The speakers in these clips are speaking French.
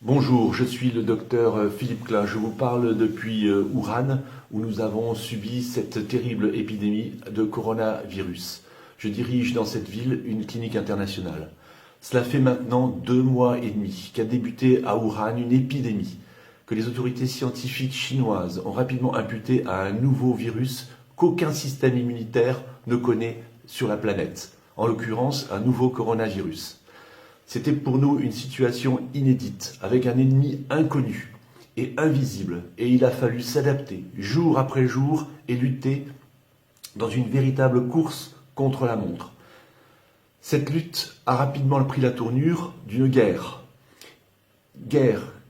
Bonjour, je suis le docteur Philippe Klein. Je vous parle depuis Wuhan, où nous avons subi cette terrible épidémie de coronavirus. Je dirige dans cette ville une clinique internationale. Cela fait maintenant 2 mois et demi qu'a débuté à Wuhan une épidémie que les autorités scientifiques chinoises ont rapidement imputée à un nouveau virus qu'aucun système immunitaire ne connaît sur la planète, en l'occurrence un nouveau coronavirus. C'était pour nous une situation inédite, avec un ennemi inconnu et invisible, et il a fallu s'adapter jour après jour et lutter dans une véritable course contre la montre. Cette lutte a rapidement pris la tournure d'une guerre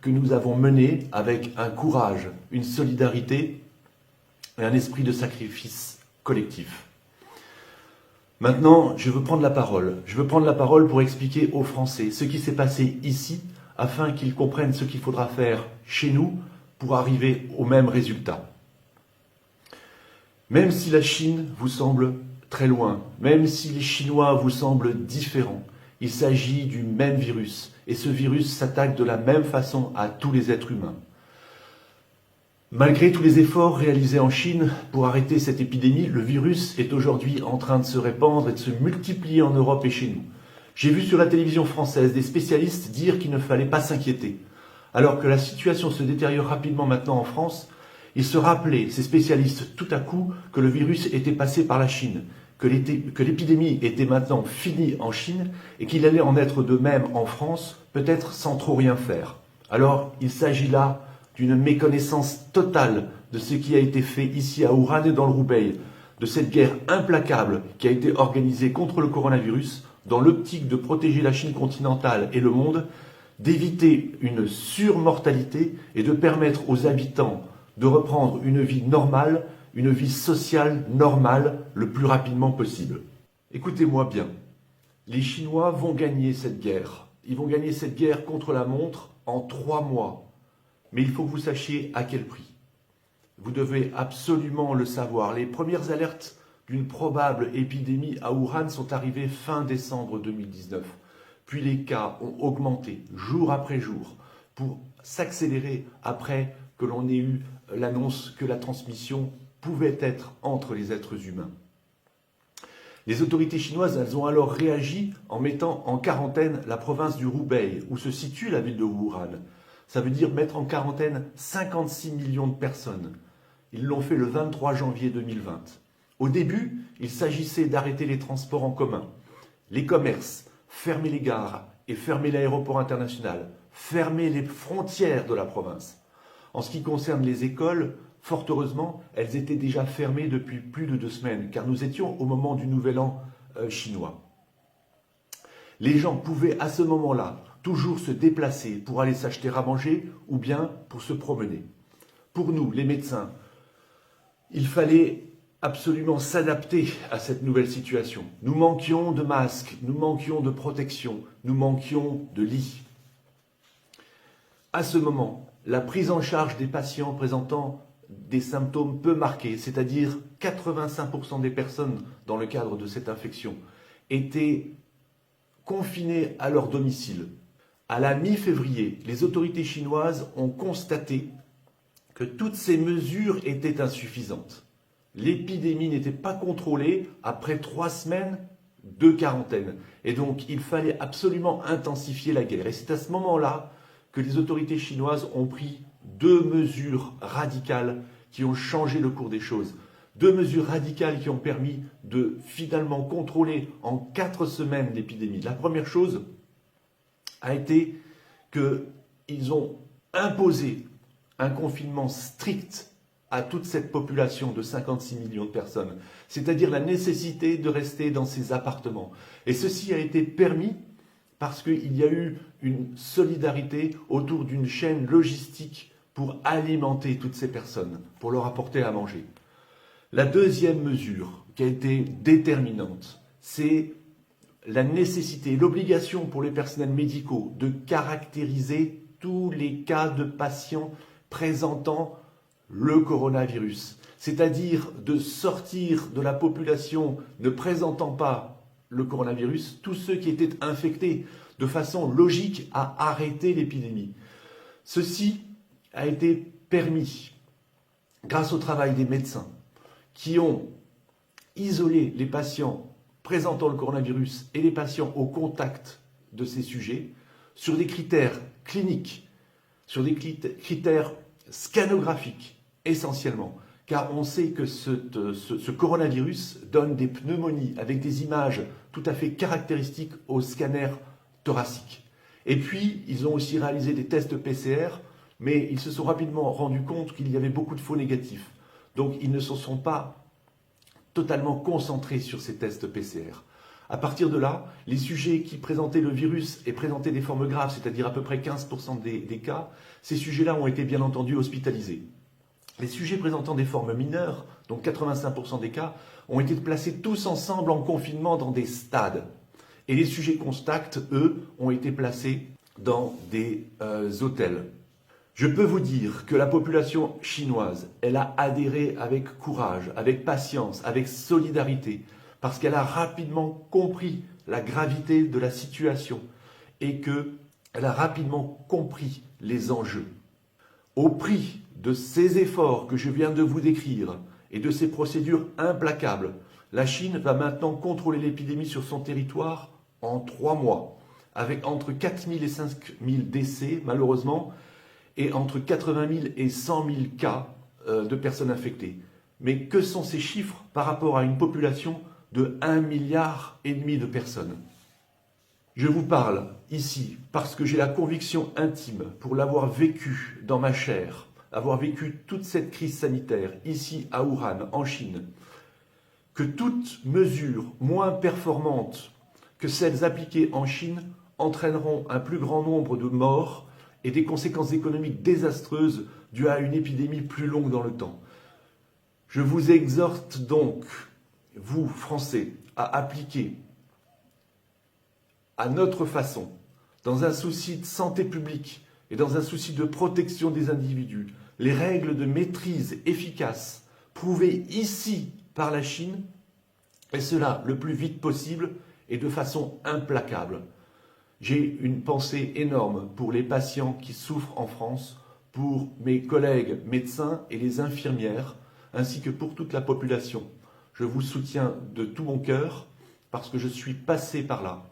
que nous avons menée avec un courage, une solidarité et un esprit de sacrifice collectif. Maintenant, je veux prendre la parole. Je veux prendre la parole pour expliquer aux Français ce qui s'est passé ici, afin qu'ils comprennent ce qu'il faudra faire chez nous pour arriver au même résultat. Même si la Chine vous semble très loin, même si les Chinois vous semblent différents, il s'agit du même virus, et ce virus s'attaque de la même façon à tous les êtres humains. Malgré tous les efforts réalisés en Chine pour arrêter cette épidémie, le virus est aujourd'hui en train de se répandre et de se multiplier en Europe et chez nous. J'ai vu sur la télévision française des spécialistes dire qu'il ne fallait pas s'inquiéter. Alors que la situation se détériore rapidement maintenant en France, ils se rappelaient, ces spécialistes, tout à coup, que le virus était passé par la Chine, que l'épidémie était maintenant finie en Chine et qu'il allait en être de même en France, peut-être sans trop rien faire. Alors, il s'agit là d'une méconnaissance totale de ce qui a été fait ici à Wuhan et dans le Roubaix, de cette guerre implacable qui a été organisée contre le coronavirus dans l'optique de protéger la Chine continentale et le monde, d'éviter une surmortalité et de permettre aux habitants de reprendre une vie normale, une vie sociale normale le plus rapidement possible. Écoutez-moi bien, les Chinois vont gagner cette guerre. Ils vont gagner cette guerre contre la montre en 3 mois. Mais il faut que vous sachiez à quel prix. Vous devez absolument le savoir. Les premières alertes d'une probable épidémie à Wuhan sont arrivées fin décembre 2019. Puis les cas ont augmenté jour après jour pour s'accélérer après que l'on ait eu l'annonce que la transmission pouvait être entre les êtres humains. Les autorités chinoises, elles ont alors réagi en mettant en quarantaine la province du Hubei, où se situe la ville de Wuhan. Ça veut dire mettre en quarantaine 56 millions de personnes. Ils l'ont fait le 23 janvier 2020. Au début, il s'agissait d'arrêter les transports en commun, les commerces, fermer les gares et fermer l'aéroport international, fermer les frontières de la province. En ce qui concerne les écoles, fort heureusement, elles étaient déjà fermées depuis plus de 2 semaines, car nous étions au moment du Nouvel An chinois. Les gens pouvaient à ce moment-là toujours se déplacer pour aller s'acheter à manger ou bien pour se promener. Pour nous, les médecins, il fallait absolument s'adapter à cette nouvelle situation. Nous manquions de masques, nous manquions de protection, nous manquions de lits. À ce moment, la prise en charge des patients présentant des symptômes peu marqués, c'est-à-dire 85% des personnes dans le cadre de cette infection, étaient confinés à leur domicile. À la mi-février, les autorités chinoises ont constaté que toutes ces mesures étaient insuffisantes. L'épidémie n'était pas contrôlée après 3 semaines de quarantaine. Et donc, il fallait absolument intensifier la guerre. Et c'est à ce moment-là que les autorités chinoises ont pris 2 mesures radicales qui ont changé le cours des choses. 2 mesures radicales qui ont permis de finalement contrôler en 4 semaines l'épidémie. La première chose a été qu'ils ont imposé un confinement strict à toute cette population de 56 millions de personnes, c'est-à-dire la nécessité de rester dans ces appartements. Et ceci a été permis parce qu'il y a eu une solidarité autour d'une chaîne logistique pour alimenter toutes ces personnes, pour leur apporter à manger. La deuxième mesure qui a été déterminante, c'est la nécessité, l'obligation pour les personnels médicaux de caractériser tous les cas de patients présentant le coronavirus, c'est-à-dire de sortir de la population ne présentant pas le coronavirus tous ceux qui étaient infectés de façon logique à arrêter l'épidémie. Ceci a été permis grâce au travail des médecins qui ont isolé les patients présentant le coronavirus et les patients au contact de ces sujets sur des critères cliniques, sur des critères scannographiques essentiellement, car on sait que ce coronavirus donne des pneumonies avec des images tout à fait caractéristiques au scanner thoracique. Et puis, ils ont aussi réalisé des tests PCR, mais ils se sont rapidement rendus compte qu'il y avait beaucoup de faux négatifs. Donc, ils ne se sont pas totalement concentrés sur ces tests PCR. À partir de là, les sujets qui présentaient le virus et présentaient des formes graves, c'est-à-dire à peu près 15% des cas, ces sujets-là ont été bien entendu hospitalisés. Les sujets présentant des formes mineures, donc 85% des cas, ont été placés tous ensemble en confinement dans des stades. Et les sujets contacts, eux, ont été placés dans des hôtels. Je peux vous dire que la population chinoise, elle a adhéré avec courage, avec patience, avec solidarité, parce qu'elle a rapidement compris la gravité de la situation et qu'elle a rapidement compris les enjeux. Au prix de ces efforts que je viens de vous décrire et de ces procédures implacables, la Chine va maintenant contrôler l'épidémie sur son territoire en 3 mois, avec entre 4 000 et 5 000 décès, malheureusement, et entre 80 000 et 100 000 cas de personnes infectées. Mais que sont ces chiffres par rapport à une population de 1,5 milliard de personnes? Je vous parle ici parce que j'ai la conviction intime, pour l'avoir vécu dans ma chair, avoir vécu toute cette crise sanitaire ici à Wuhan, en Chine, que toute mesure moins performante que celles appliquées en Chine entraîneront un plus grand nombre de morts et des conséquences économiques désastreuses dues à une épidémie plus longue dans le temps. Je vous exhorte donc, vous, Français, à appliquer à notre façon, dans un souci de santé publique et dans un souci de protection des individus, les règles de maîtrise efficaces prouvées ici par la Chine, et cela le plus vite possible et de façon implacable. J'ai une pensée énorme pour les patients qui souffrent en France, pour mes collègues médecins et les infirmières, ainsi que pour toute la population. Je vous soutiens de tout mon cœur parce que je suis passé par là.